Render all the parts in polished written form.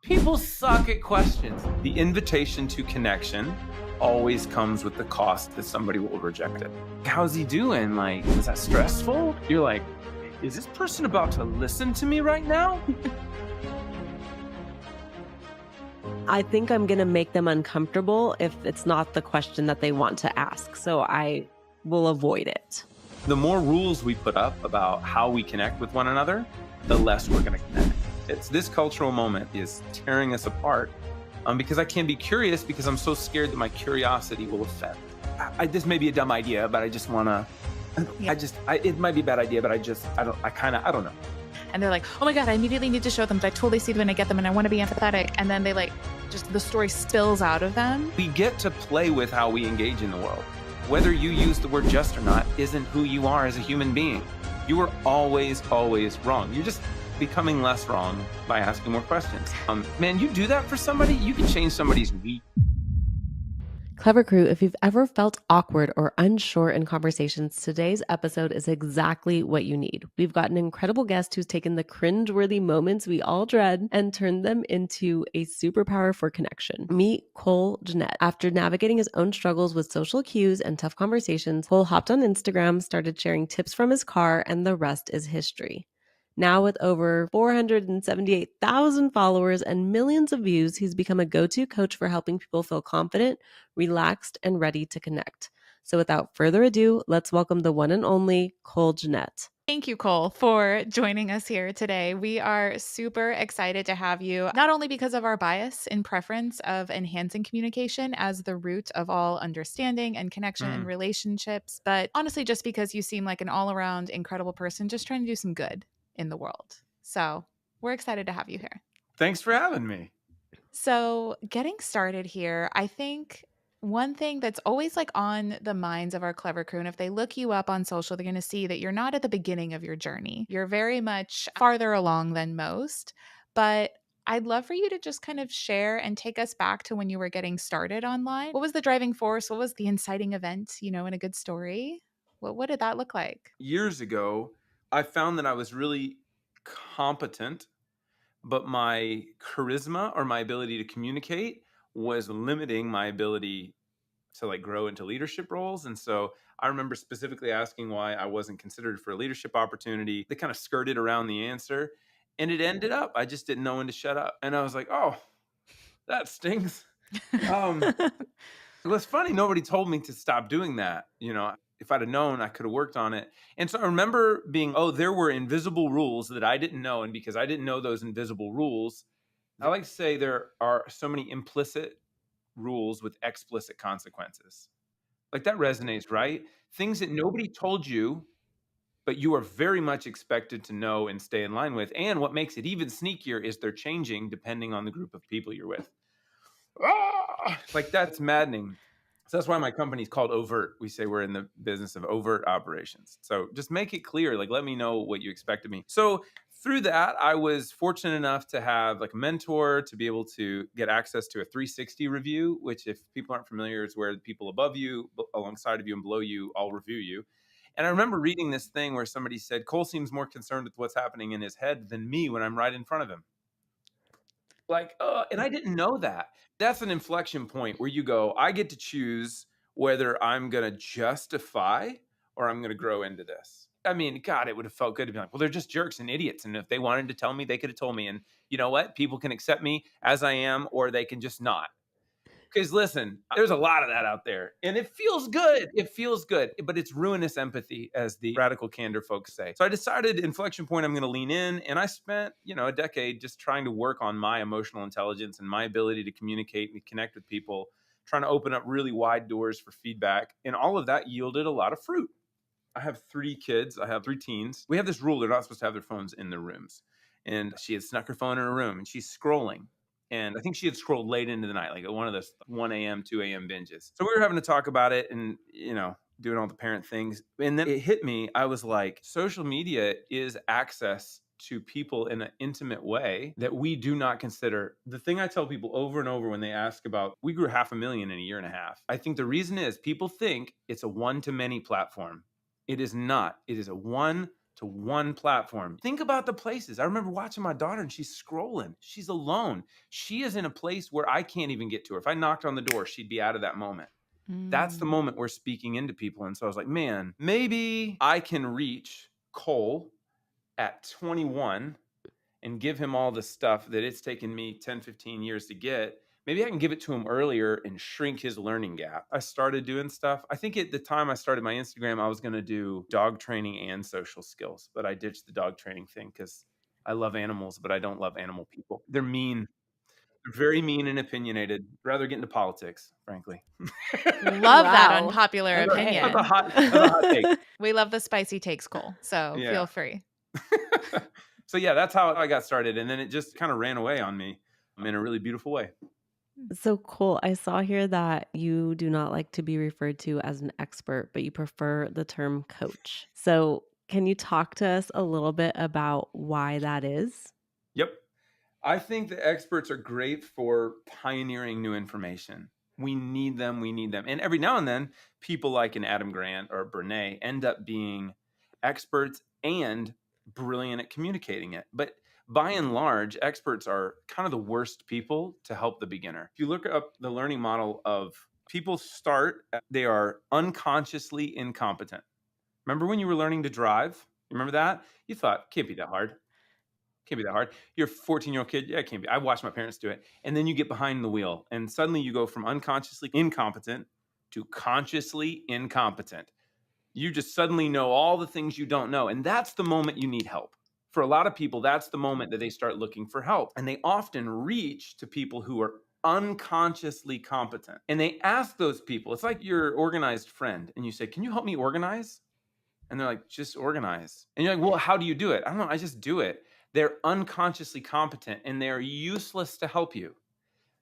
People suck at questions. The invitation to connection always comes with the cost that somebody will reject it. How's he doing? Like, is that stressful? You're like, is this person about to listen to me right now? I think I'm going to make them uncomfortable if it's not the question that they want to ask. So I will avoid it. The more rules we put up about how we connect with one another, the less we're going to connect. It's this cultural moment is tearing us apart because I can't be curious because I'm so scared that my curiosity will offend. This may be a dumb idea, but I just want to, it might be a bad idea, but I don't know. And they're like, oh my God, I immediately need to show them, but I totally see them when I get them and I want to be empathetic. And then they just the story spills out of them. We get to play with how we engage in the world. Whether you use the word just or not isn't who you are as a human being. You are always, always wrong. You're just becoming less wrong by asking more questions. Man, you do that for somebody, you can change somebody's week. Clever Crew, if you've ever felt awkward or unsure in conversations, today's episode is exactly what you need. We've got an incredible guest who's taken the cringeworthy moments we all dread and turned them into a superpower for connection. Meet Cole Jeanette. After navigating his own struggles with social cues and tough conversations, Cole hopped on Instagram, started sharing tips from his car, and the rest is history. Now with over 478,000 followers and millions of views, he's become a go-to coach for helping people feel confident, relaxed, and ready to connect. So without further ado, let's welcome the one and only Cole Jeanette. Thank you, Cole, for joining us here today. We are super excited to have you, not only because of our bias and preference of enhancing communication as the root of all understanding and connection and relationships, but honestly, just because you seem like an all-around incredible person just trying to do some good in the world. So we're excited to have you here. Thanks for having me. So getting started here, I think one thing that's always on the minds of our Clever Crew, and if they look you up on social, they're going to see that you're not at the beginning of your journey. You're very much farther along than most, but I'd love for you to just kind of share and take us back to when you were getting started online. What was the driving force? What was the inciting event, in a good story? What did that look like? Years ago, I found that I was really competent, but my charisma or my ability to communicate was limiting my ability to grow into leadership roles. And so I remember specifically asking why I wasn't considered for a leadership opportunity. They kind of skirted around the answer, and it ended up, I just didn't know when to shut up. And I was like, oh, that stings. It was funny. Nobody told me to stop doing that. If I'd have known, I could have worked on it. And so I remember there were invisible rules that I didn't know. And because I didn't know those invisible rules, I like to say there are so many implicit rules with explicit consequences. That resonates, right? Things that nobody told you, but you are very much expected to know and stay in line with. And what makes it even sneakier is they're changing depending on the group of people you're with. That's maddening. So that's why my company's called Overt. We say we're in the business of overt operations. So just make it clear, let me know what you expect of me. So through that, I was fortunate enough to have a mentor to be able to get access to a 360 review, which if people aren't familiar, is where the people above you, alongside of you, and below you all review you. And I remember reading this thing where somebody said, Cole seems more concerned with what's happening in his head than me when I'm right in front of him. And I didn't know that. That's an inflection point where you go, I get to choose whether I'm going to justify or I'm going to grow into this. I mean, God, it would have felt good to be like, well, they're just jerks and idiots. And if they wanted to tell me, they could have told me. And you know what? People can accept me as I am, or they can just not. Because listen, there's a lot of that out there. And it feels good. It feels good. But it's ruinous empathy, as the radical candor folks say. So I decided, inflection point, I'm going to lean in. And I spent, a decade just trying to work on my emotional intelligence and my ability to communicate and connect with people, trying to open up really wide doors for feedback. And all of that yielded a lot of fruit. I have 3 kids. I have 3 teens. We have this rule. They're not supposed to have their phones in their rooms. And she had snuck her phone in her room and she's scrolling. And I think she had scrolled late into the night, one of those 1 a.m., 2 a.m. binges. So we were having to talk about it and, doing all the parent things. And then it hit me. I was like, social media is access to people in an intimate way that we do not consider. The thing I tell people over and over when they ask about, we grew 500,000 in a year and a half. I think the reason is people think it's a one-to-many platform. It is not. It is a one to one platform. Think about the places. I remember watching my daughter and she's scrolling. She's alone. She is in a place where I can't even get to her. If I knocked on the door, she'd be out of that moment. That's the Mm. moment we're speaking into people. And so I was like, man, maybe I can reach Cole at 21 and give him all the stuff that it's taken me 10, 15 years to get. Maybe I can give it to him earlier and shrink his learning gap. I started doing stuff. I think at the time I started my Instagram, I was going to do dog training and social skills, but I ditched the dog training thing because I love animals, but I don't love animal people. They're mean. They're very mean and opinionated. I'd rather get into politics, frankly. Love that Wow. unpopular Okay. That's a opinion. hot take. We love the spicy takes, Cole. So Yeah. feel free. So yeah, that's how I got started. And then it just kind of ran away on me in a really beautiful way. So cool. I saw here that you do not like to be referred to as an expert, but you prefer the term coach. So, can you talk to us a little bit about why that is? Yep. I think the experts are great for pioneering new information. We need them. We need them. And every now and then, people like an Adam Grant or Brene end up being experts and brilliant at communicating it. But by and large, experts are kind of the worst people to help the beginner. If you look up the learning model of people they are unconsciously incompetent. Remember when you were learning to drive? You remember that? You thought, can't be that hard. Can't be that hard. You're a 14-year-old kid. Yeah, it can't be. I watched my parents do it. And then you get behind the wheel and suddenly you go from unconsciously incompetent to consciously incompetent. You just suddenly know all the things you don't know. And that's the moment you need help. For a lot of people, that's the moment that they start looking for help. And they often reach to people who are unconsciously competent. And they ask those people, it's like your organized friend. And you say, can you help me organize? And they're like, just organize. And you're like, well, how do you do it? I don't know. I just do it. They're unconsciously competent and they're useless to help you.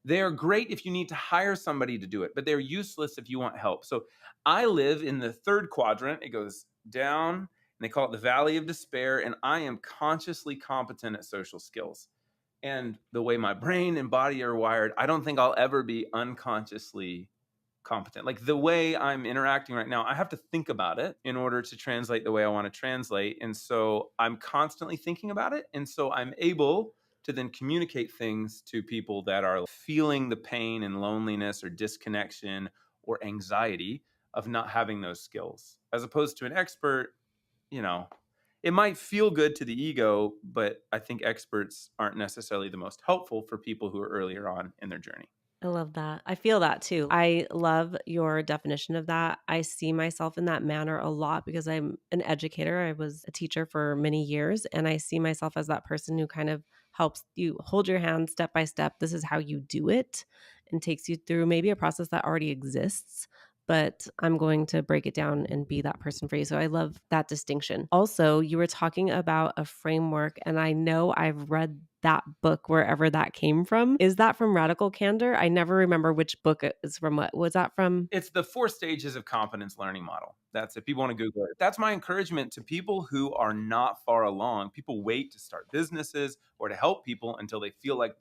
They're great if you need to hire somebody to do it, but they're useless if you want help. So I live in the third quadrant. It goes down and they call it the valley of despair. And I am consciously competent at social skills. And the way my brain and body are wired, I don't think I'll ever be unconsciously competent. Like the way I'm interacting right now, I have to think about it in order to translate the way I want to translate. And so I'm constantly thinking about it. And so I'm able to then communicate things to people that are feeling the pain and loneliness or disconnection or anxiety of not having those skills. As opposed to an expert, you know, it might feel good to the ego, but I think experts aren't necessarily the most helpful for people who are earlier on in their journey. I love that. I feel that too. I love your definition of that. I see myself in that manner a lot because I'm an educator. I was a teacher for many years, and I see myself as that person who kind of helps you hold your hand step by step. This is how you do it, and takes you through maybe a process that already exists. But I'm going to break it down and be that person for you. So I love that distinction. Also, you were talking about a framework, and I know I've read that book wherever that came from. Is that from Radical Candor? I never remember which book it is from. What was that from? It's the 4 stages of competence learning model. That's if people want to Google it. That's my encouragement to people who are not far along. People wait to start businesses or to help people until they feel like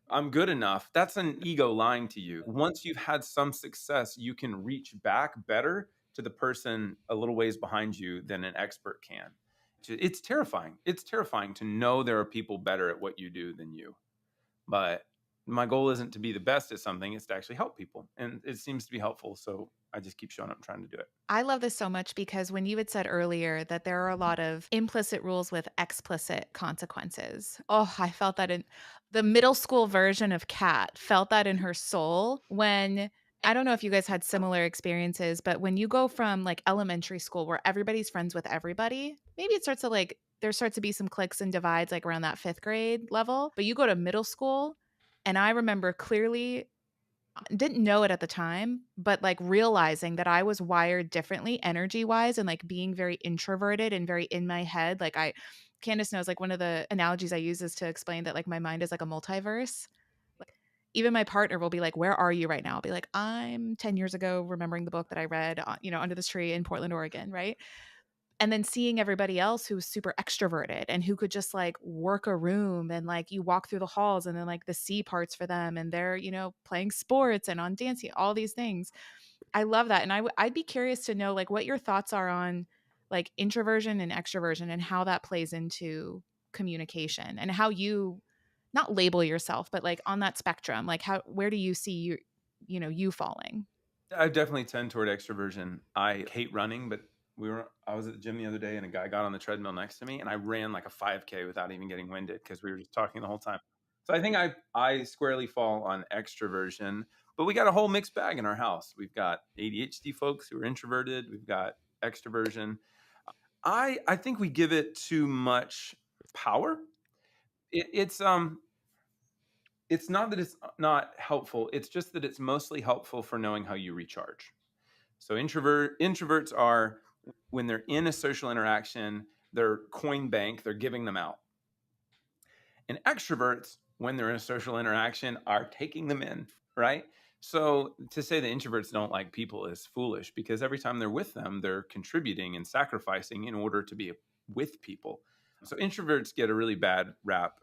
I'm good enough. That's an ego lying to you. Once you've had some success, you can reach back better to the person a little ways behind you than an expert can. It's terrifying. It's terrifying to know there are people better at what you do than you. But my goal isn't to be the best at something, it's to actually help people. And it seems to be helpful. So I just keep showing up and trying to do it. I love this so much because when you had said earlier that there are a lot of implicit rules with explicit consequences. Oh, I felt that in the middle school version of Kat, felt that in her soul when I don't know if you guys had similar experiences, but when you go from like elementary school where everybody's friends with everybody, maybe it starts to like there starts to be some cliques and divides like around that 5th grade level, but you go to middle school and I remember clearly didn't know it at the time, but like realizing that I was wired differently energy wise and like being very introverted and very in my head. Candace knows like one of the analogies I use is to explain that like my mind is like a multiverse. Like even my partner will be like, "Where are you right now?" I'll be like, "I'm 10 years ago remembering the book that I read, under this tree in Portland, Oregon." Right. And then seeing everybody else who's super extroverted and who could just like work a room and like you walk through the halls and then like the C parts for them and they're, playing sports and on dancing, all these things. I love that. And I'd be curious to know like what your thoughts are on like introversion and extroversion and how that plays into communication and how you not label yourself, but like on that spectrum, like where do you see you falling? I definitely tend toward extroversion. I hate running, but I was at the gym the other day and a guy got on the treadmill next to me and I ran like a 5K without even getting winded because we were just talking the whole time. So I think I squarely fall on extroversion, but we got a whole mixed bag in our house. We've got ADHD folks who are introverted, we've got extroversion. I think we give it too much power. It's not that it's not helpful, it's just that it's mostly helpful for knowing how you recharge. So introverts are, when they're in a social interaction, they're coin bank, they're giving them out. And extroverts, when they're in a social interaction, are taking them in, right? So to say that introverts don't like people is foolish because every time they're with them, they're contributing and sacrificing in order to be with people. So introverts get a really bad rap,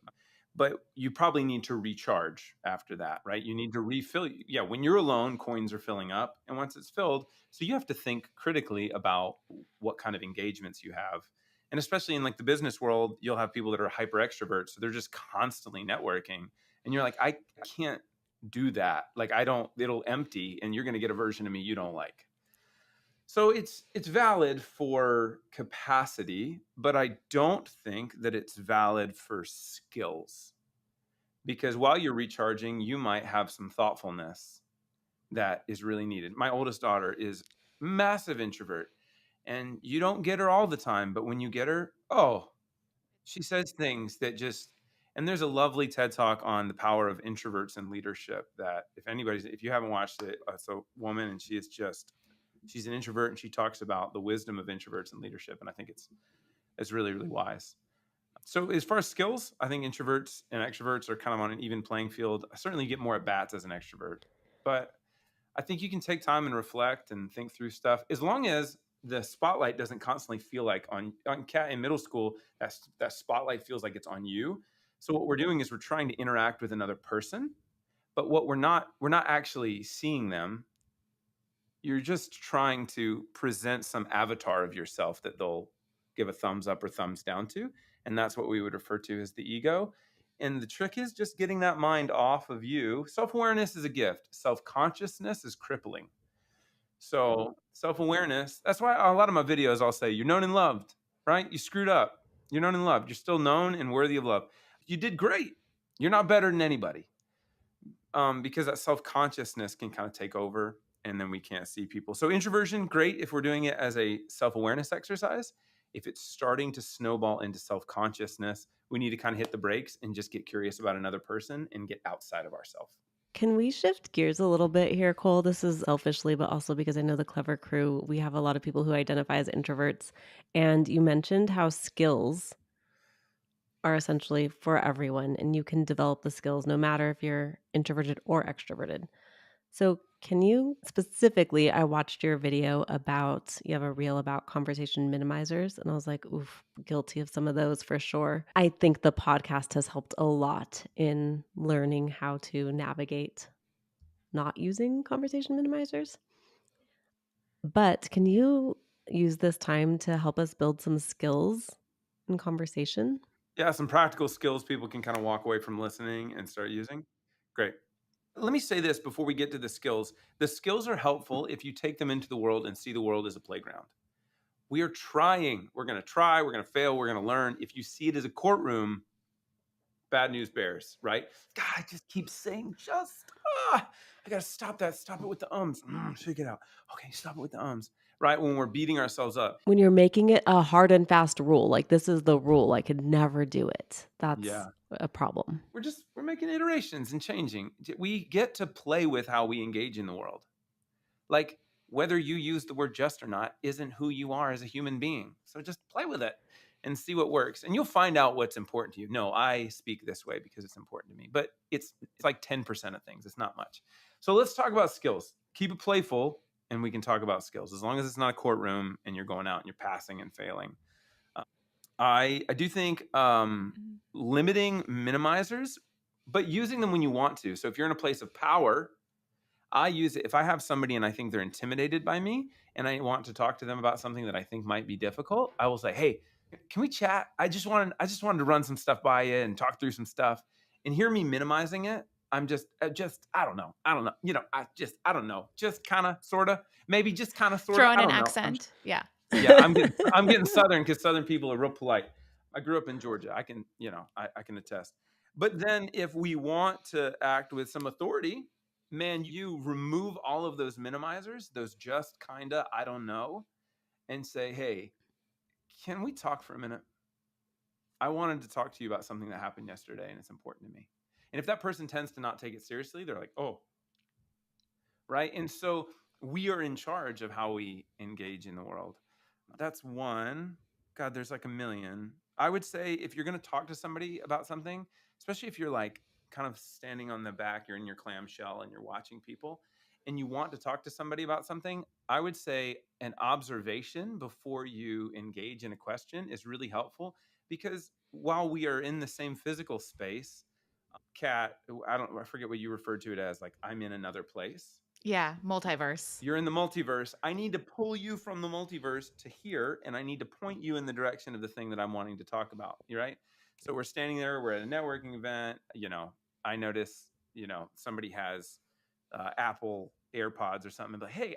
but you probably need to recharge after that, right? You need to refill. Yeah, when you're alone, coins are filling up. And once it's filled, so you have to think critically about what kind of engagements you have. And especially in like the business world, you'll have people that are hyper extroverts. So they're just constantly networking. And you're like, I can't do that. Like, it'll empty and you're going to get a version of me you don't like. So it's valid for capacity, but I don't think that it's valid for skills. Because while you're recharging, you might have some thoughtfulness that is really needed. My oldest daughter is massive introvert, and you don't get her all the time, but when you get her, oh, she says things that just, and there's a lovely TED talk on the power of introverts and leadership that if you haven't watched it, it's a woman and she's an introvert and she talks about the wisdom of introverts and leadership. And I think it's really, really wise. So as far as skills, I think introverts and extroverts are kind of on an even playing field. I certainly get more at bats as an extrovert, but I think you can take time and reflect and think through stuff as long as the spotlight doesn't constantly feel like on Cat in middle school. That spotlight feels like it's on you. So what we're doing is we're trying to interact with another person, but we're not actually seeing them. You're just trying to present some avatar of yourself that they'll give a thumbs up or thumbs down to. And that's what we would refer to as the ego. And the trick is just getting that mind off of you. Self awareness is a gift, self consciousness is crippling. So, self awareness, that's why a lot of my videos I'll say, you're known and loved, right? You screwed up. You're known and loved. You're still known and worthy of love. You did great. You're not better than anybody. Because that self consciousness can kind of take over and then we can't see people. So introversion, great if we're doing it as a self-awareness exercise. If it's starting to snowball into self-consciousness, we need to kind of hit the brakes and just get curious about another person and get outside of ourselves. Can we shift gears a little bit here, Cole? This is selfishly, but also because I know the Clever Crew, we have a lot of people who identify as introverts. And you mentioned how skills are essentially for everyone, and you can develop the skills no matter if you're introverted or extroverted. So, can you specifically? I watched your video about, you have a reel about conversation minimizers, and I was like, oof, guilty of some of those for sure. I think the podcast has helped a lot in learning how to navigate not using conversation minimizers. But can you use this time to help us build some skills in conversation? Yeah, some practical skills people can kind of walk away from listening and start using. Great. Let me say this before we get to the skills. The skills are helpful if you take them into the world and see the world as a playground. We are trying. We're going to try. We're going to fail. We're going to learn. If you see it as a courtroom, bad news bears, right? God, I just keep saying I got to stop that. Stop it with the ums. Shake it out. Okay, stop it with the ums, right? When we're beating ourselves up. When you're making it a hard and fast rule, like this is the rule, I could never do it. That's Yeah. a problem. We're making iterations and changing. We get to play with how we engage in the world. Like whether you use the word just or not isn't who you are as a human being. So just play with it and see what works. And you'll find out what's important to you. No, I speak this way because it's important to me. But it's like 10% of things. It's not much. So let's talk about skills. Keep it playful and we can talk about skills. As long as it's not a courtroom and you're going out and you're passing and failing. I do think limiting minimizers, but using them when you want to. So if you're in a place of power, I use it if I have somebody and I think they're intimidated by me and I want to talk to them about something that I think might be difficult. I will say, "Hey, can we chat? I just wanted to run some stuff by you and talk through some stuff." And hear me minimizing it. I'm just I don't know. I don't know. I don't know. Just kind of sort of maybe just kind of sort of Throw in I an don't know. accent. Yeah. Yeah, I'm getting Southern because Southern people are real polite. I grew up in Georgia. I can, I can attest. But then if we want to act with some authority, man, you remove all of those minimizers, those just kinda, I don't know, and say, hey, can we talk for a minute? I wanted to talk to you about something that happened yesterday and it's important to me. And if that person tends to not take it seriously, they're like, oh, right? And so we are in charge of how we engage in the world. That's one. God, there's like a million. I would say if you're going to talk to somebody about something, especially if you're like kind of standing on the back, you're in your clamshell and you're watching people and you want to talk to somebody about something, I would say an observation before you engage in a question is really helpful because while we are in the same physical space, Kat, I forget what you referred to it as, like I'm in another place. Yeah. Multiverse. You're in the multiverse. I need to pull you from the multiverse to here, and I need to point you in the direction of the thing that I'm wanting to talk about. You right? So we're standing there. We're at a networking event. I notice, somebody has Apple AirPods or something. But hey,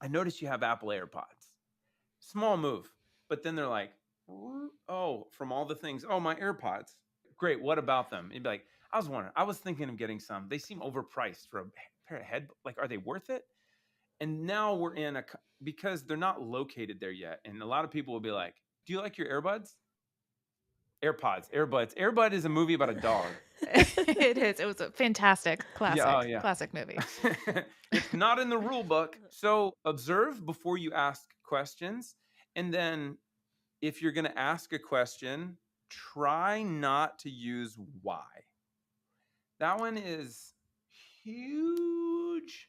I noticed you have Apple AirPods. Small move, but then they're like, oh, from all the things. Oh, my AirPods. Great. What about them? You'd be like, I was wondering. I was thinking of getting some. They seem overpriced for a pair of head. Like, are they worth it? And now we're in because they're not located there yet. And a lot of people will be like, do you like your earbuds? AirPods, earbuds. Airbud is a movie about a dog. It is. It was a fantastic Yeah, oh classic, yeah. classic movie. It's not in the rule book. So observe before you ask questions. And then if you're going to ask a question, try not to use why. That one is huge.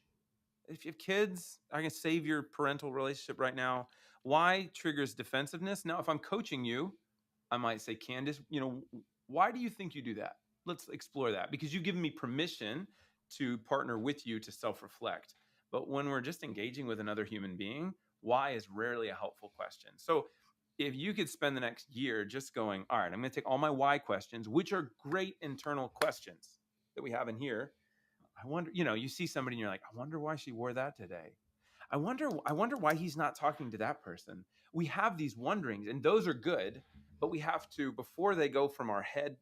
If you have kids, I can save your parental relationship right now. Why triggers defensiveness? Now, if I'm coaching you, I might say, Candace, why do you think you do that? Let's explore that because you've given me permission to partner with you to self-reflect. But when we're just engaging with another human being, why is rarely a helpful question. So if you could spend the next year just going, all right, I'm going to take all my why questions, which are great internal questions that we have in here. I wonder, you see somebody and you're like, I wonder why she wore that today. I wonder why he's not talking to that person. We have these wonderings and those are good, but we have to, before they go from our head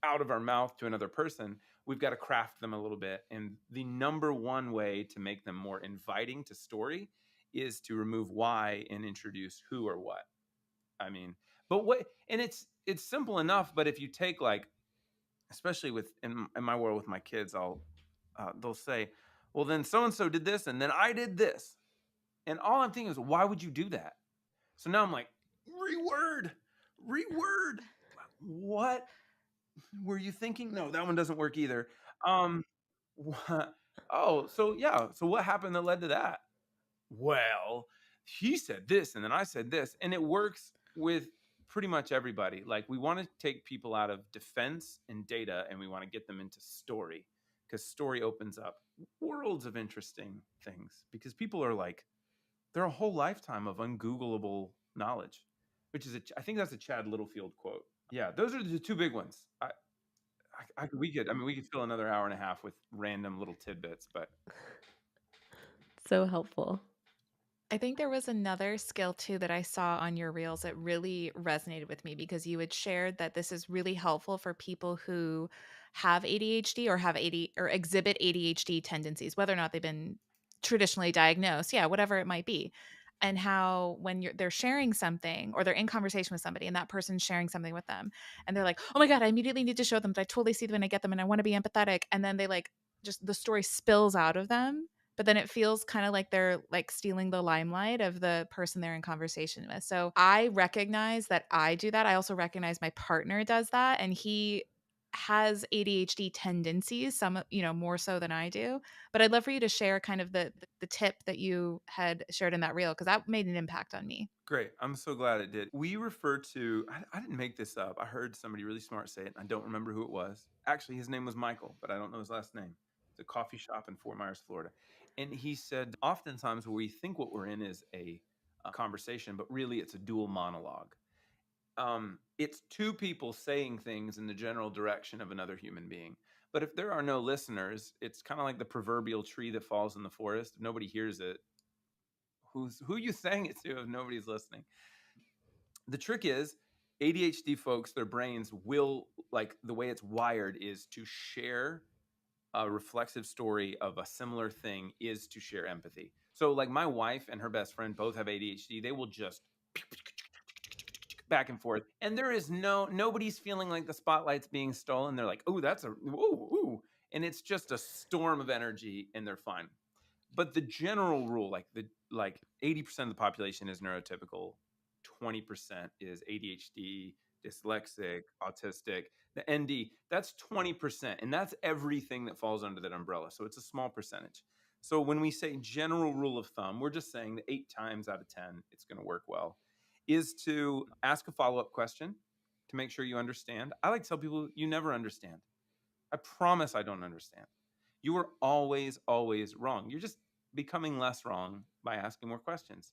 out of our mouth to another person, we've got to craft them a little bit. And the number one way to make them more inviting to story is to remove why and introduce who or what. I mean, but what, and it's simple enough, but if you take like, especially in my world with my kids, they'll say, well, then so and so did this, and then I did this, and all I'm thinking is, why would you do that? So now I'm like, reword. What were you thinking? No, that one doesn't work either. Um, oh, so yeah. So what happened that led to that? Well, he said this, and then I said this, and it works with pretty much everybody. Like we want to take people out of defense and data, and we want to get them into story because story opens up worlds of interesting things. Because people are like, they're a whole lifetime of ungoogleable knowledge, which is I think that's a Chad Littlefield quote. Yeah, those are the two big ones. We could fill another hour and a half with random little tidbits, but So helpful. I think there was another skill too that I saw on your reels that really resonated with me because you had shared that this is really helpful for people who have ADHD or have AD or exhibit ADHD tendencies, whether or not they've been traditionally diagnosed, yeah, whatever it might be. And how when they're sharing something or they're in conversation with somebody and that person's sharing something with them and they're like, "Oh my god, I immediately need to show them that I totally see them and I get them and I want to be empathetic." And then they like just the story spills out of them, but then it feels kind of like they're like stealing the limelight of the person they're in conversation with. So I recognize that I do that. I also recognize my partner does that, and he has ADHD tendencies, some more so than I do. But I'd love for you to share kind of the tip that you had shared in that reel because that made an impact on me. great. I'm so glad it did. We refer to, I didn't make this up. I heard somebody really smart say it. And I don't remember who it was. Actually, his name was Michael, but I don't know his last name. It's a coffee shop in Fort Myers, Florida. And he said, oftentimes we think what we're in is a conversation, but really it's a dual monologue. It's two people saying things in the general direction of another human being. But if there are no listeners, it's kind of like the proverbial tree that falls in the forest. If nobody hears it, who are you saying it to if nobody's listening? The trick is ADHD folks, their brains will, like, the way it's wired is to share a reflexive story of a similar thing is to share empathy. So like my wife and her best friend both have ADHD. They will just back and forth. And there is nobody's feeling like the spotlight's being stolen. They're like, oh, that's a ooh. And it's just a storm of energy and they're fine. But the general rule, like 80% of the population is neurotypical, 20% is ADHD, dyslexic, autistic. The ND, that's 20%. And that's everything that falls under that umbrella. So it's a small percentage. So when we say general rule of thumb, we're just saying that 8 times out of 10, it's going to work well, is to ask a follow-up question to make sure you understand. I like to tell people, you never understand. I promise I don't understand. You are always, always wrong. You're just becoming less wrong by asking more questions.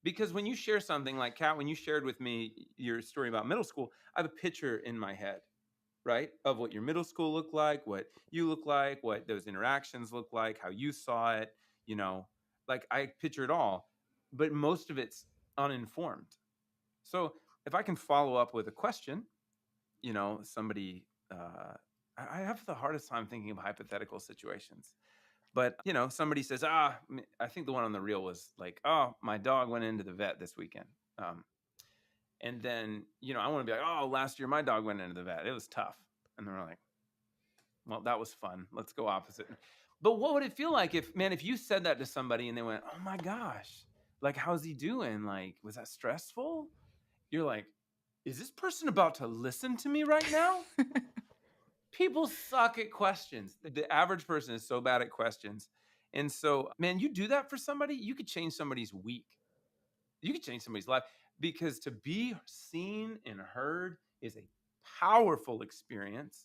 Because when you share something like Kat, when you shared with me your story about middle school, I have a picture in my head, right? Of what your middle school looked like, what you look like, what those interactions look like, how you saw it, you know, like I picture it all, but most of it's uninformed. So if I can follow up with a question, somebody, I have the hardest time thinking of hypothetical situations. But, somebody says, I think the one on the reel was like, oh, my dog went into the vet this weekend. And then, I want to be like, oh, last year my dog went into the vet. It was tough. And they're like, well, that was fun. Let's go opposite. But what would it feel like if you said that to somebody and they went, oh my gosh, like, how's he doing? Like, was that stressful? You're like, is this person about to listen to me right now? People suck at questions. The average person is so bad at questions. And so, man, you do that for somebody, you could change somebody's week. You could change somebody's life, because to be seen and heard is a powerful experience.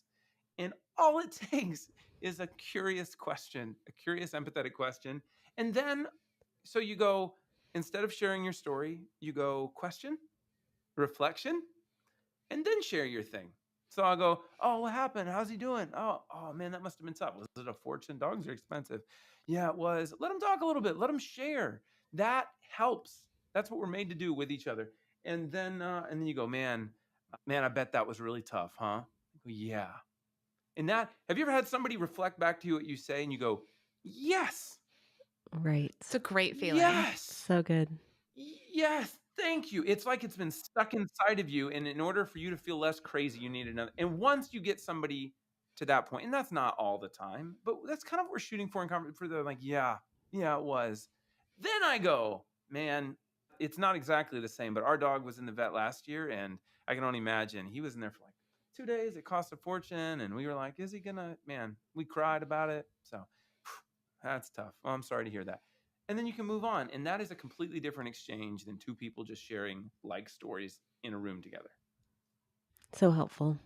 And all it takes is a curious question, a curious, empathetic question. And then, so you go, instead of sharing your story, you go question, reflection, and then share your thing. So I'll go, oh, what happened? How's he doing? Oh man, that must have been tough. Was it a fortune? Dogs are expensive. Yeah, it was. Let them talk a little bit. Let them share. That helps. That's what we're made to do with each other. And then you go, man, I bet that was really tough, huh? Yeah. And that, have you ever had somebody reflect back to you what you say and you go, yes, Right. It's a great feeling. yes, So good. yes, thank you. It's like it's been stuck inside of you. And in order for you to feel less crazy, you need another. And once you get somebody to that point, and that's not all the time, but that's kind of what we're shooting for in conversation. For they're like, yeah, it was. Then I go, man, it's not exactly the same, but our dog was in the vet last year, and I can only imagine he was in there for like 2 days. It cost a fortune, and we were like, is he gonna? Man, we cried about it. So that's tough. Well, I'm sorry to hear that. And then you can move on. And that is a completely different exchange than two people just sharing like stories in a room together. So helpful.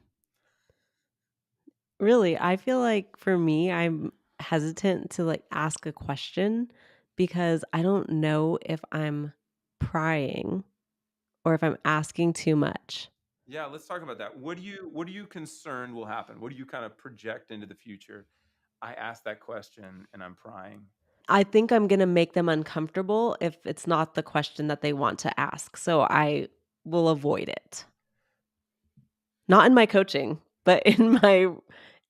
Really, I feel like for me, I'm hesitant to like ask a question because I don't know if I'm prying or if I'm asking too much. Yeah, let's talk about that. What are you concerned will happen? What do you kind of project into the future? I asked that question and I'm prying. I think I'm going to make them uncomfortable if it's not the question that they want to ask. So I will avoid it. Not in my coaching, but in my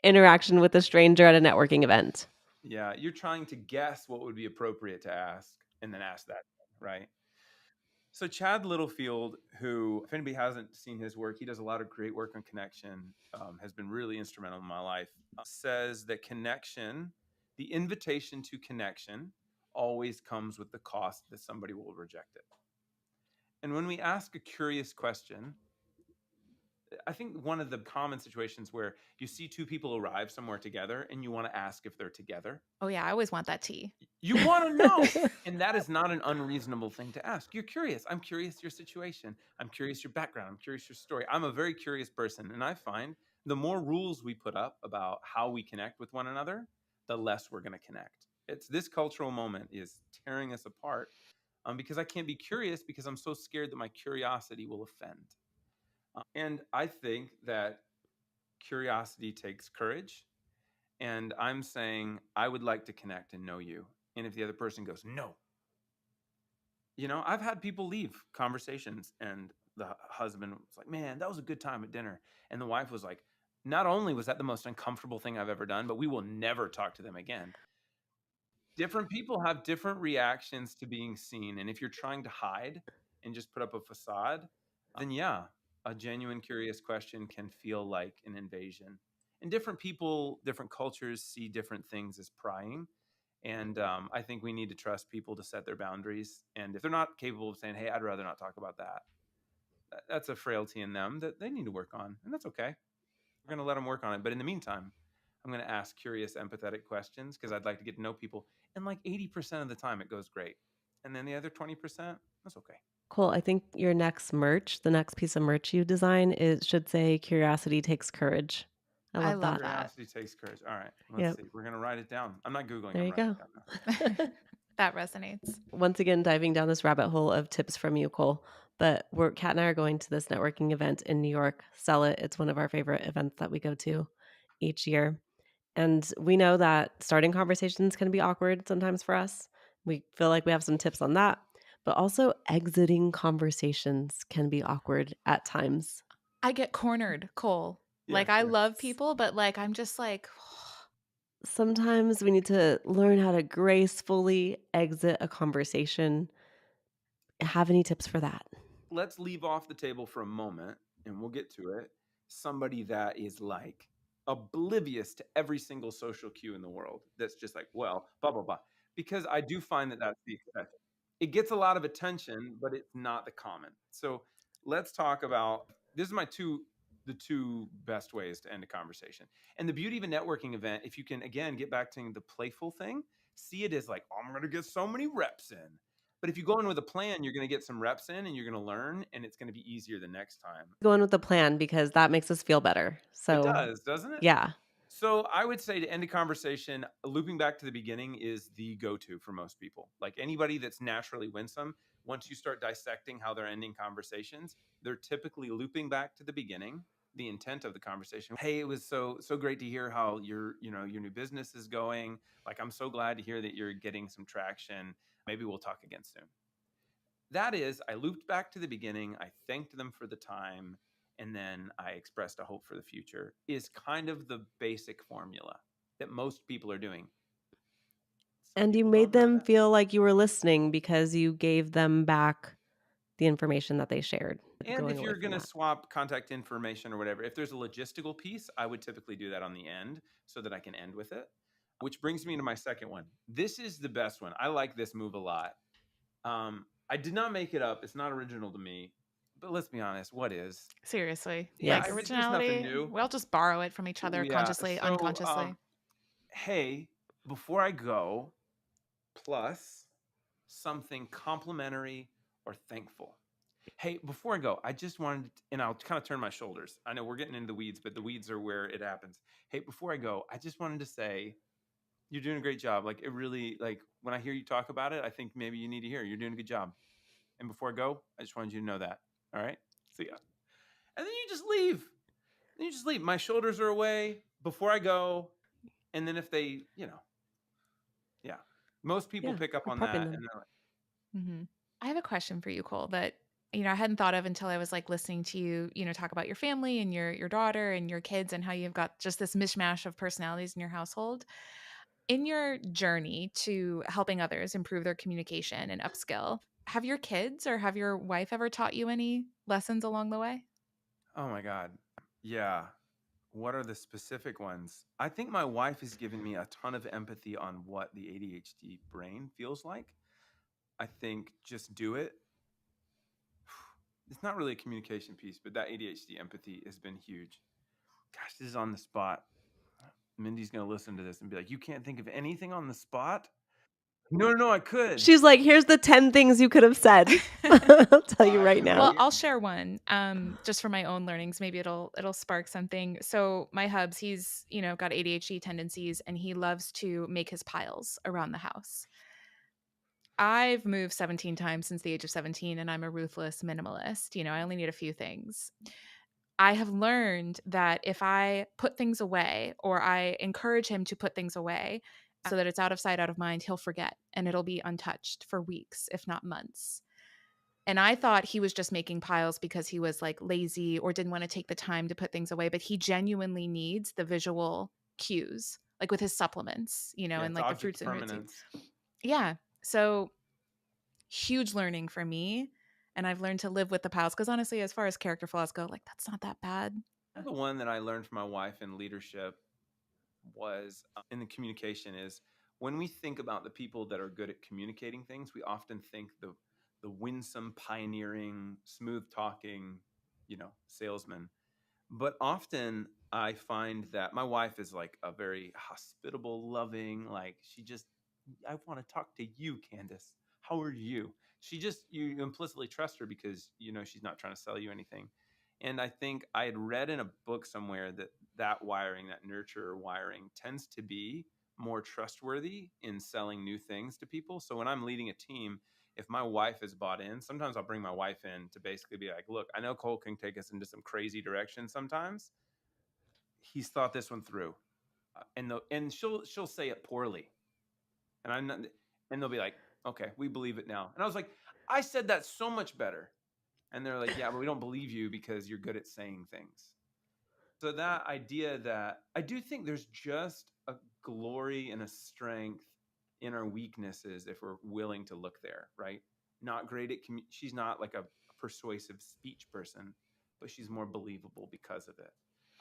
interaction with a stranger at a networking event. Yeah, you're trying to guess what would be appropriate to ask and then ask that, right? So Chad Littlefield, who, if anybody hasn't seen his work, he does a lot of great work on connection, has been really instrumental in my life, says that connection, the invitation to connection, always comes with the cost that somebody will reject it. And when we ask a curious question, I think one of the common situations where you see two people arrive somewhere together and you want to ask if they're together. Oh, yeah. I always want that tea. You want to know. And that is not an unreasonable thing to ask. You're curious. I'm curious your situation. I'm curious your background. I'm curious your story. I'm a very curious person. And I find the more rules we put up about how we connect with one another, the less we're going to connect. It's this cultural moment is tearing us apart because I can't be curious because I'm so scared that my curiosity will offend. And I think that curiosity takes courage. And I'm saying, I would like to connect and know you. And if the other person goes, no, I've had people leave conversations and the husband was like, man, that was a good time at dinner. And the wife was like, not only was that the most uncomfortable thing I've ever done, but we will never talk to them again. Different people have different reactions to being seen. And if you're trying to hide and just put up a facade, then yeah, a genuine curious question can feel like an invasion. And different people, different cultures see different things as prying. And I think we need to trust people to set their boundaries. And if they're not capable of saying, hey, I'd rather not talk about that, that's a frailty in them that they need to work on. And that's okay. We're going to let them work on it. But in the meantime, I'm going to ask curious, empathetic questions because I'd like to get to know people. And like 80% of the time, it goes great. And then the other 20%, that's okay. Cool. I think your next merch, the next piece of merch you design, it should say "Curiosity takes courage." I I love love that. that. Curiosity takes courage. All right, let's Yep. see. We're going to write it down. I'm not Googling, There I'm you writing go. it down now. That resonates. Once again, diving down this rabbit hole of tips from you, Cole. But Kat and I are going to this networking event in New York. Sell It. It's one of our favorite events that we go to each year. And we know that starting conversations can be awkward sometimes for us. We feel like we have some tips on that, but also exiting conversations can be awkward at times. I get cornered, Cole. Yeah, Like, I yeah. love people, but like, I'm just like, Sometimes we need to learn how to gracefully exit a conversation. Have any tips for that? Let's leave off the table for a moment and we'll get to it. Somebody that is like oblivious to every single social cue in the world. That's just like, well, blah, blah, blah. Because I do find that that's the exception. It gets a lot of attention, but it's not the common. So let's talk about this is the two best ways to end a conversation. And the beauty of a networking event, if you can again get back to the playful thing, see it as like, oh, I'm gonna get so many reps in. But if you go in with a plan, you're going to get some reps in and you're going to learn and it's going to be easier the next time. Going with the plan because that makes us feel better. It So, does, doesn't it? yeah. So I would say to end a conversation, looping back to the beginning is the go-to for most people. Like anybody that's naturally winsome, once you start dissecting how they're ending conversations, they're typically looping back to the beginning, the intent of the conversation. Hey, it was so great to hear how your new business is going. Like I'm so glad to hear that you're getting some traction. Maybe we'll talk again soon. That is, I looped back to the beginning. I thanked them for the time. And then I expressed a hope for the future, is kind of the basic formula that most people are doing. Some And you people made don't know them that. feel like you were listening because you gave them back the information that they shared. And Going if away you're from going to that. swap contact information or whatever, if there's a logistical piece, I would typically do that on the end so that I can end with it. Which brings me to my second one. This is the best one. I like this move a lot. I did not make it up. It's not original to me. But let's be honest, what is? seriously, Yeah, like Yes. there's nothing originality, new. we'll just borrow it from each other Yeah. consciously, So, unconsciously. hey, before I go, plus something complimentary or thankful. Hey, before I go, I just wanted, and I'll kind of turn my shoulders. I know we're getting into the weeds, but the weeds are where it happens. Hey, before I go, I just wanted to say you're doing a great job. Like it really, like when I hear you talk about it, I think maybe you need to hear you're doing a good job. And before I go, I just wanted you to know that. All right. See ya. And then you just leave. Then you just leave. My shoulders are away before I go. And then if they, yeah, most people Yeah. pick up We're on prepping that them. and they're like, I have a question for you, Cole, that I hadn't thought of until I was like listening to you, talk about your family and your daughter and your kids and how you've got just this mishmash of personalities in your household. In your journey to helping others improve their communication and upskill, have your kids or have your wife ever taught you any lessons along the way? oh my God. Yeah. What are the specific ones? I think my wife has given me a ton of empathy on what the ADHD brain feels like. I think just do it. It's not really a communication piece, but that ADHD empathy has been huge. Gosh, this is on the spot. Mindy's going to listen to this and be like, you can't think of anything on the spot? No, I could. She's like, "Here's the 10 things you could have said." I'll tell you I right can now. Well, relate. I'll share one, just for my own learnings. Maybe it'll spark something. So my hubs, he's got ADHD tendencies, and he loves to make his piles around the house. I've moved 17 times since the age of 17, and I'm a ruthless minimalist. I only need a few things. I have learned that if I put things away or I encourage him to put things away so that it's out of sight, out of mind, he'll forget and it'll be untouched for weeks, if not months. And I thought he was just making piles because he was like lazy or didn't want to take the time to put things away, but he genuinely needs the visual cues, like with his supplements, Yeah, and it's like the object fruits and roots. permanence. Yeah. So huge learning for me. And I've learned to live with the piles because honestly, as far as character flaws go, like that's not that bad. The one that I learned from my wife in leadership was in the communication is when we think about the people that are good at communicating things, we often think the winsome, pioneering, smooth talking, salesman. But often I find that my wife is like a very hospitable, loving, like I want to talk to you, Candace. How are you? You implicitly trust her because she's not trying to sell you anything. And I think I had read in a book somewhere that wiring, that nurture wiring, tends to be more trustworthy in selling new things to people. So when I'm leading a team, if my wife is bought in, sometimes I'll bring my wife in to basically be like, look, I know Cole can take us into some crazy direction sometimes. He's thought this one through. And she'll say it poorly. And I'm not and they'll be like, okay, we believe it now. And I was like, I said that so much better. And they're like, yeah, but we don't believe you because you're good at saying things. So that idea that I do think there's just a glory and a strength in our weaknesses if we're willing to look there, right? Not great at she's not like a persuasive speech person, but she's more believable because of it.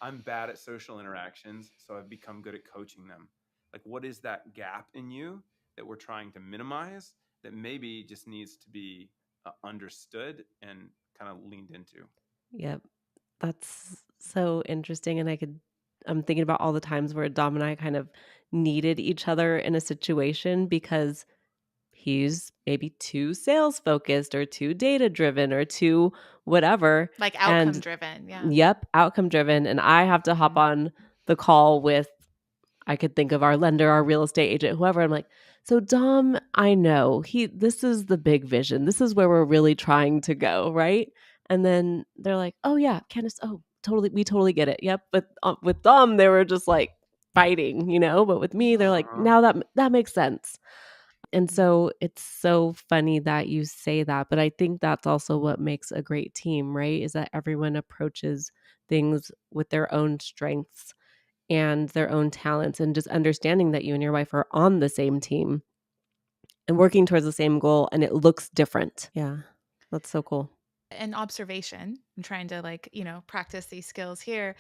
I'm bad at social interactions, so I've become good at coaching them. Like, what is that gap in you that we're trying to minimize that maybe just needs to be understood and kind of leaned into? Yep. That's so interesting, and I'm thinking about all the times where Dom and I kind of needed each other in a situation because he's maybe too sales focused or too data driven or too whatever, Like outcome and driven. Yeah. yep, outcome driven, and I have to hop Mhm. on the call with I could think of our lender, our real estate agent, whoever. I'm like, so Dom, I know this is the big vision. This is where we're really trying to go, right? And then they're like, oh yeah, Candace, oh totally, we totally get it. Yep. But with Dom, they were just like fighting, But with me, they're like, Uh-huh. now that makes sense. And so it's so funny that you say that, but I think that's also what makes a great team, right? Is that everyone approaches things with their own strengths and their own talents and just understanding that you and your wife are on the same team and working towards the same goal and it looks different. Yeah. That's so cool. And observation. I'm trying to practice these skills here.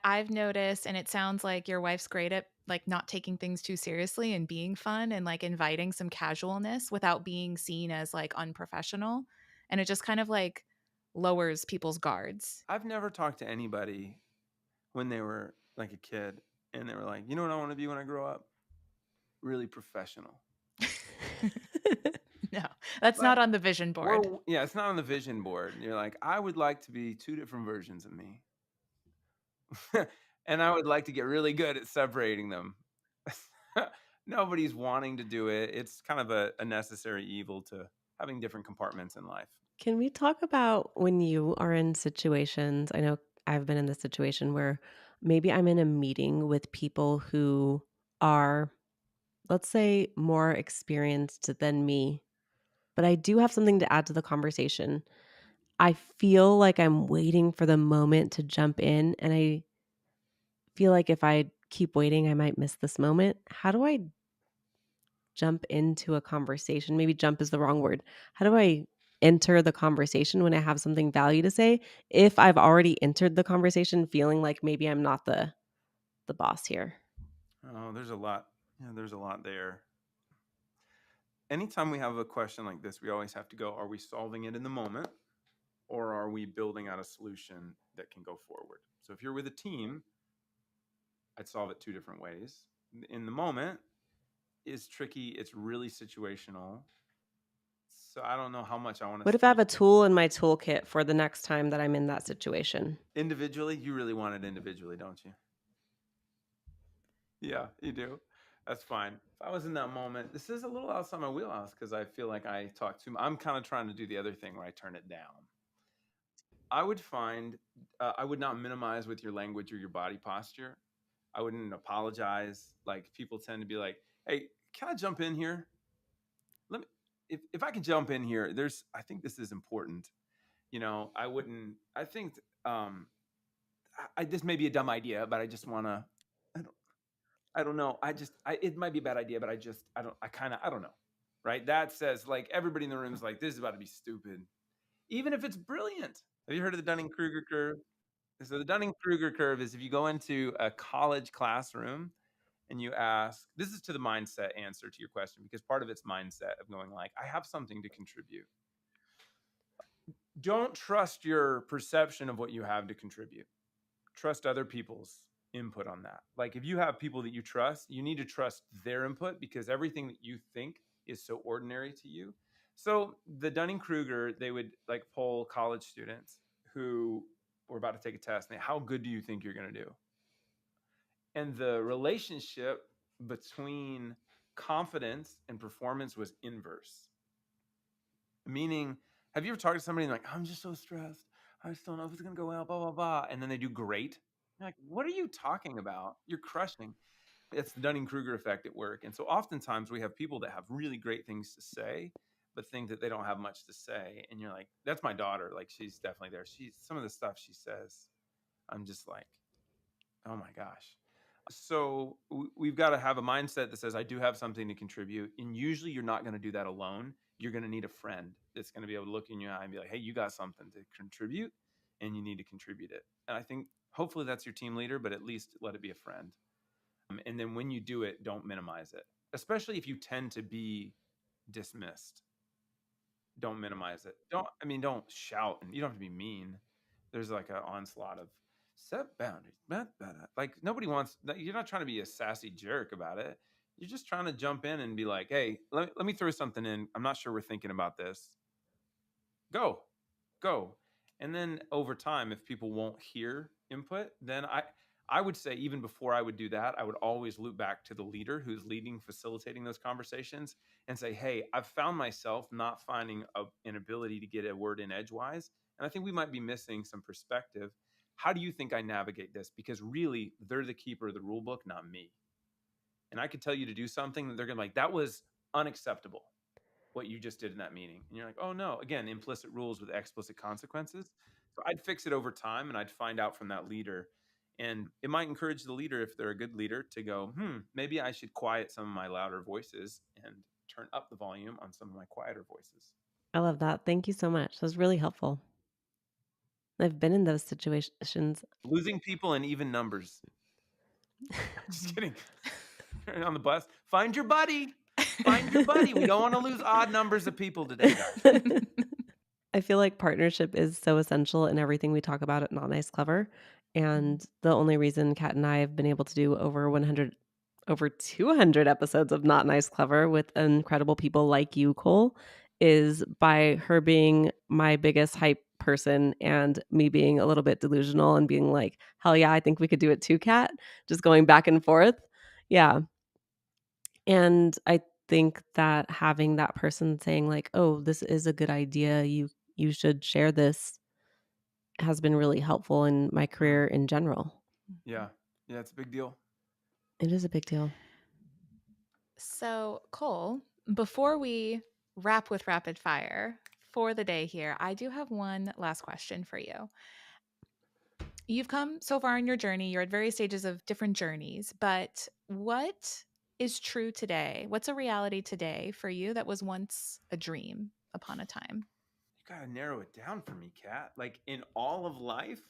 I've noticed, and it sounds like your wife's great at like not taking things too seriously and being fun and like inviting some casualness without being seen as like unprofessional. And it just kind of like lowers people's guards. I've never talked to anybody when they were like a kid and they were like, you know what I want to be when I grow up? Really professional. No, that's Like, not on the vision board. yeah, it's not on the vision board. You're like, I would like to be two different versions of me. And I would like to get really good at separating them. Nobody's wanting to do it. It's kind of a necessary evil to having different compartments in life. Can we talk about when you are in situations? I know I've been in this situation where maybe I'm in a meeting with people who are, let's say, more experienced than me, but I do have something to add to the conversation. I feel like I'm waiting for the moment to jump in, and I feel like if I keep waiting, I might miss this moment. How do I jump into a conversation? Maybe jump is the wrong word. How do I enter the conversation when I have something value to say if I've already entered the conversation feeling like maybe I'm not the boss here? Oh, there's a lot. Yeah, there's a lot there. Anytime we have a question like this, we always have to go, are we solving it in the moment or are we building out a solution that can go forward? So if you're with a team, I'd solve it two different ways. In the moment, is tricky. It's really situational. So I don't know how much I want to What if I have speak a tool in my toolkit for the next time that I'm in that situation? individually. You really want it individually, don't you? Yeah, you do. That's fine. If I was in that moment, this is a little outside my wheelhouse because I feel like I talk too much. I'm kind of trying to do the other thing where I turn it down. I would find I would not minimize with your language or your body posture. I wouldn't apologize. Like people tend to be like, "Hey, can I jump in here? Let me if I can jump in here, there's I think this is important. I wouldn't I think this may be a dumb idea, but I just want to I don't I don't know. It might be a bad idea, but I don't know. Right? That says like everybody in the room is like this is about to be stupid. Even if it's brilliant. Have you heard of the Dunning-Kruger curve? So the Dunning-Kruger curve is if you go into a college classroom and you ask, this is to the mindset answer to your question, because part of it's mindset of going like, I have something to contribute. Don't trust your perception of what you have to contribute. Trust other people's input on that. Like if you have people that you trust, you need to trust their input because everything that you think is so ordinary to you. So the Dunning-Kruger, they would like poll college students who were about to take a test and how good do you think you're going to do? And the relationship between confidence and performance was inverse. Meaning, have you ever talked to somebody and like, I'm just so stressed. I just don't know if it's gonna go well, blah, blah, blah. And then they do great. You're like, what are you talking about? You're crushing. It's the Dunning-Kruger effect at work. And so oftentimes we have people that have really great things to say, but think that they don't have much to say. And you're like, that's my daughter. Like she's definitely there. She's some of the stuff she says, I'm just like, oh my gosh. So we've got to have a mindset that says, I do have something to contribute. And usually you're not going to do that alone. You're going to need a friend that's going to be able to look in your eye and be like, hey, you got something to contribute and you need to contribute it. And I think hopefully that's your team leader, but at least let it be a friend. And then when you do it, don't minimize it, especially if you tend to be dismissed. Don't minimize it. Don't shout and you don't have to be mean. There's like an onslaught of set boundaries. Like nobody wants you're not trying to be a sassy jerk about it. You're just trying to jump in and be like, hey, let me throw something in. I'm not sure we're thinking about this. Go, go. And then over time, if people won't hear input, then I would say even before I would do that, I would always loop back to the leader who's leading, facilitating those conversations and say, hey, I've found myself not finding an ability to get a word in edgewise. And I think we might be missing some perspective. How do you think I navigate this? Because really, they're the keeper of the rule book, not me. And I could tell you to do something that they're going to be like, that was unacceptable what you just did in that meeting. And you're like, oh no, again, implicit rules with explicit consequences. So I'd fix it over time and I'd find out from that leader. And it might encourage the leader, if they're a good leader, to go, maybe I should quiet some of my louder voices and turn up the volume on some of my quieter voices. I love that. Thank you so much. That was really helpful. I've been in those situations. Losing people in even numbers. Just kidding. On the bus, find your buddy. Find your buddy. We don't want to lose odd numbers of people today, guys. I feel like partnership is so essential in everything we talk about at Not Nice Clever. And the only reason Kat and I have been able to do over 200 episodes of Not Nice Clever with incredible people like you, Cole, is by her being my biggest hype person and me being a little bit delusional and being like, hell yeah, I think we could do it too, Kat. Just going back and forth. Yeah. And I think that having that person saying like, "Oh, this is a good idea. You should share this," has been really helpful in my career in general. Yeah. Yeah, it's a big deal. It is a big deal. So, Cole, before we wrap with rapid fire for the day here, I do have one last question for you. You've come so far in your journey, you're at various stages of different journeys, but what is true today? What's a reality today for you that was once a dream upon a time? You gotta narrow it down for me, Kat. Like in all of life,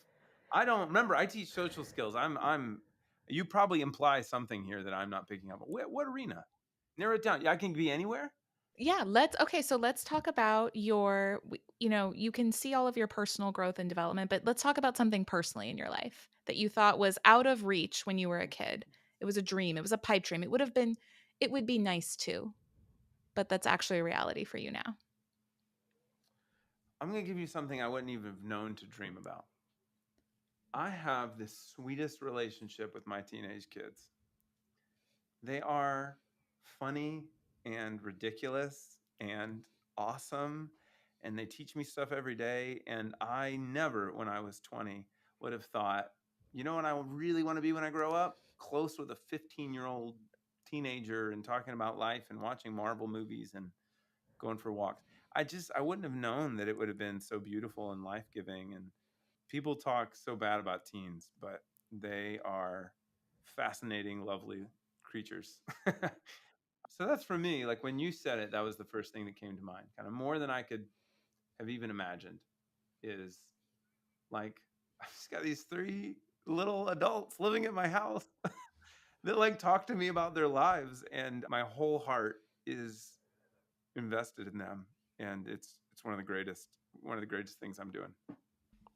I don't remember. I teach social skills. I'm. You probably imply something here that I'm not picking up. What arena? Narrow it down. Yeah, I can be anywhere. Yeah, so let's talk about you can see all of your personal growth and development, but let's talk about something personally in your life that you thought was out of reach when you were a kid. It was a dream, it was a pipe dream. it would be nice too, but that's actually a reality for you now? I'm going to give you something I wouldn't even have known to dream about. I have the sweetest relationship with my teenage kids. They are funny and ridiculous and awesome. And they teach me stuff every day. And I never, when I was 20, would have thought, you know what I really want to be when I grow up? Close with a 15-year-old teenager and talking about life and watching Marvel movies and going for walks. I wouldn't have known that it would have been so beautiful and life-giving. And people talk so bad about teens, but they are fascinating, lovely creatures. So that's for me. Like when you said it, that was the first thing that came to mind. Kind of more than I could have even imagined is like, I've just got these three little adults living at my house that like talk to me about their lives, and my whole heart is invested in them. And it's one of the greatest things I'm doing.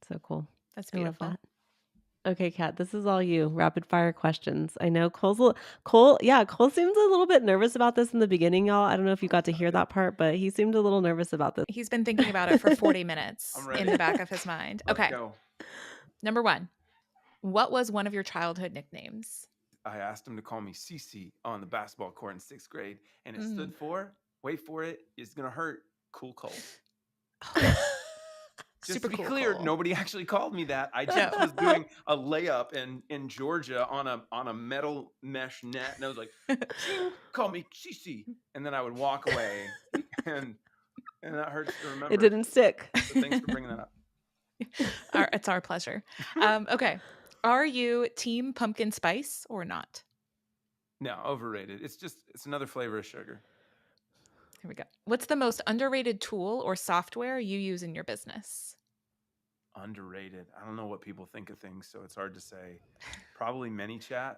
So cool. That's I love beautiful. that. Okay, Kat, this is all you. Rapid fire questions. I know Cole seems a little bit nervous about this in the beginning, y'all. I don't know if you got to hear that part, but he seemed a little nervous about this. He's been thinking about it for 40 minutes I'm in ready. the back of his mind. Let's Okay. go. Number 1. What was one of your childhood nicknames? I asked him to call me Cece on the basketball court in 6th grade, and it Mm. stood for, wait for it, it's gonna hurt, Cool Cole. Just Super to be cool. clear, Cole. nobody actually called me that. I just was doing a layup in Georgia on a metal mesh net, and I was like, "Ching, call me Cece," and then I would walk away, and that hurts to remember. It didn't stick. So thanks for bringing that up. It's our pleasure. Okay. Are you team pumpkin spice or not? No, overrated. It's another flavor of sugar. Here we go. What's the most underrated tool or software you use in your business? Underrated. I don't know what people think of things, so it's hard to say. Probably ManyChat.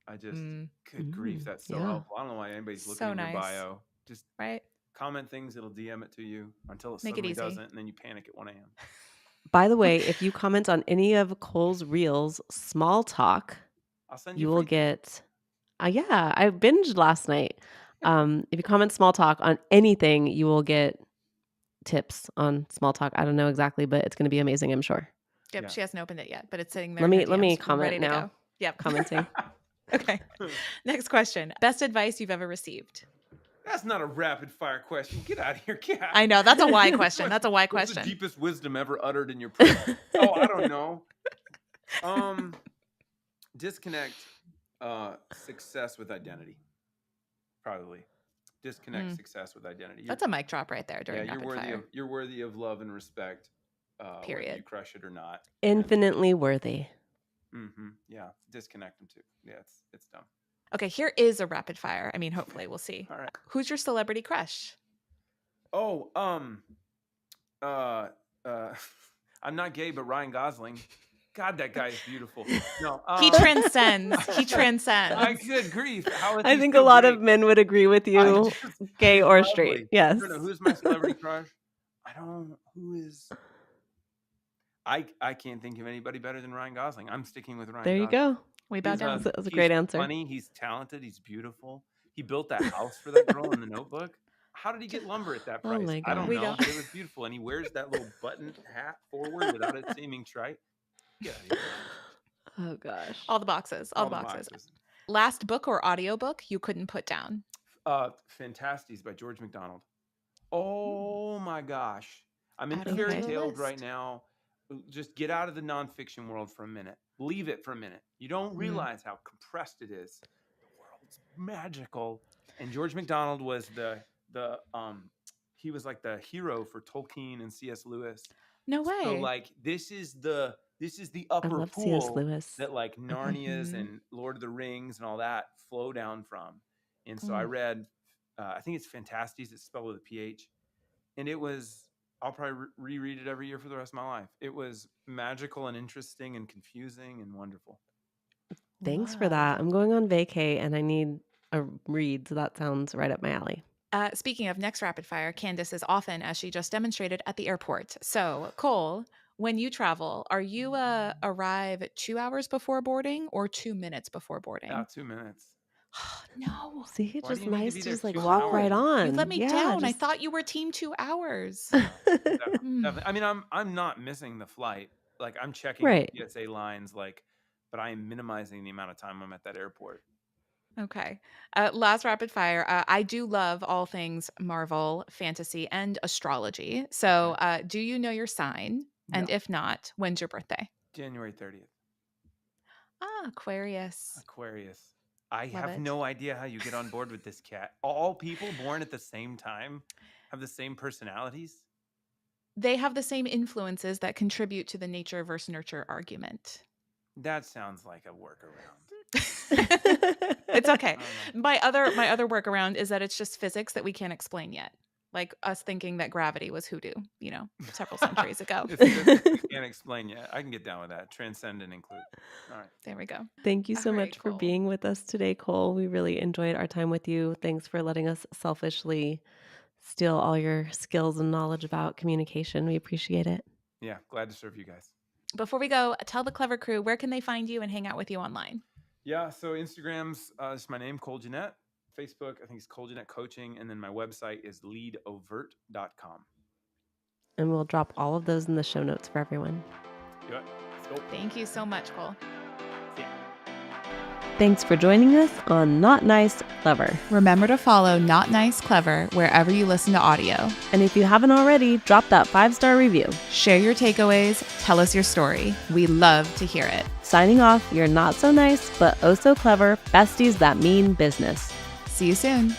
Good grief, that's so yeah. helpful. I don't know why anybody's looking So in your nice. bio. Just Right? comment things, it'll DM it to you until it Make it suddenly easy. doesn't, and then you panic at 1 a.m. By the way, if you comment on any of Cole's reels, small talk, I'll send you you will free. get. Yeah, I binged last night. If you comment small talk on anything, you will get tips on small talk. I don't know exactly, but it's going to be amazing, I'm sure. Yep. Yeah. She hasn't opened it yet, but it's sitting there. Let in her me DMs, comment ready to now. go. Yep. Commenting. Okay. Next question. Best advice you've ever received? That's not a rapid fire question. Get out of here, Kat. I know. That's a why question. That's a why What's question. the deepest wisdom ever uttered in your presence? Oh, I don't know. Disconnect success with identity. Probably. Disconnect success with identity. That's a mic drop right there during you're rapid worthy fire. you're worthy of love and respect. Whether Period. you crush it or not. Infinitely worthy. Yeah. Disconnect them too. Yeah, it's dumb. Okay, here is a rapid fire. I mean, hopefully we'll see. All right. Who's your celebrity crush? Oh, I'm not gay, but Ryan Gosling. God, that guy is beautiful. No, He transcends. He transcends. Good grief! How is I he think so a lot great? of men would agree with you, gay or straight. Lovely. Yes. I don't know who's my celebrity crush. Who is? I can't think of anybody better than Ryan Gosling. I'm sticking with Ryan. There you Gosling. go. We bow down. That was a great answer. He's funny. He's talented. He's beautiful. He built that house for that girl in The Notebook. How did he get lumber at that price? Oh my I don't God. know, but it was beautiful. And he wears that little button hat forward without it seeming trite. Get out of here. Oh gosh. All the boxes. All the boxes. Last book or audiobook you couldn't put down? Fantasties by George MacDonald. Oh my gosh. I'm in Adding it fairy to the tales list. right now. Just get out of the nonfiction world for a minute. Leave it for a minute. You don't realize how compressed it is. The world's magical. And George MacDonald was he was like the hero for Tolkien and C.S. Lewis. No way. So like this is the upper love pool C.S. Lewis. that like Narnia's and Lord of the Rings and all that flow down from. And so I read, I think it's Fantasties. It's spelled with a PH. And it was, I'll probably reread it every year for the rest of my life. It was magical and interesting and confusing and wonderful. Thanks for that. I'm going on vacay and I need a read, so that sounds right up my alley. Speaking of next rapid fire, Candace is often, as she just demonstrated, at the airport. So, Cole, when you travel, are you arrive 2 hours before boarding or 2 minutes before boarding? About 2 minutes. No. See, it's Why do just you need to nice be to there just like 2 walk right hours? You let on. me Yeah, down. I just thought you were team 2 hours. Definitely. I mean, I'm not missing the flight. Like, I'm checking the right. TSA lines, like, but I am minimizing the amount of time I'm at that airport. Okay. Last rapid fire. I do love all things Marvel, fantasy, and astrology. So, Okay. do you know your sign? And No. if not, when's your birthday? January 30th. Aquarius. Aquarius. I Love have it. no idea how you get on board with this cat. All people born at the same time have the same personalities? They have the same influences that contribute to the nature versus nurture argument. That sounds like a workaround. It's okay. I don't know. My other workaround is that it's just physics that we can't explain yet. Like us thinking that gravity was hoodoo, several centuries ago. It's physics we can't explain yet. I can get down with that. Transcend and include. All right. There we go. Thank you All so right, much for cool. being with us today, Cole. We really enjoyed our time with you. Thanks for letting us selfishly steal all your skills and knowledge about communication. We appreciate it. Yeah, glad to serve you guys. Before we go, tell the Clever Crew, where can they find you and hang out with you online? Yeah, so Instagram's just my name, Cole Jeanette. Facebook, I think it's Cole Jeanette Coaching. And then my website is leadovert.com. And we'll drop all of those in the show notes for everyone. Do it. Let's go. Thank you so much, Cole. See ya. Thanks for joining us on Not Nice, Clever. Remember to follow Not Nice Clever wherever you listen to audio. And if you haven't already, drop that 5-star review. Share your takeaways. Tell us your story. We love to hear it. Signing off, your not so nice, but oh so clever besties that mean business. See you soon.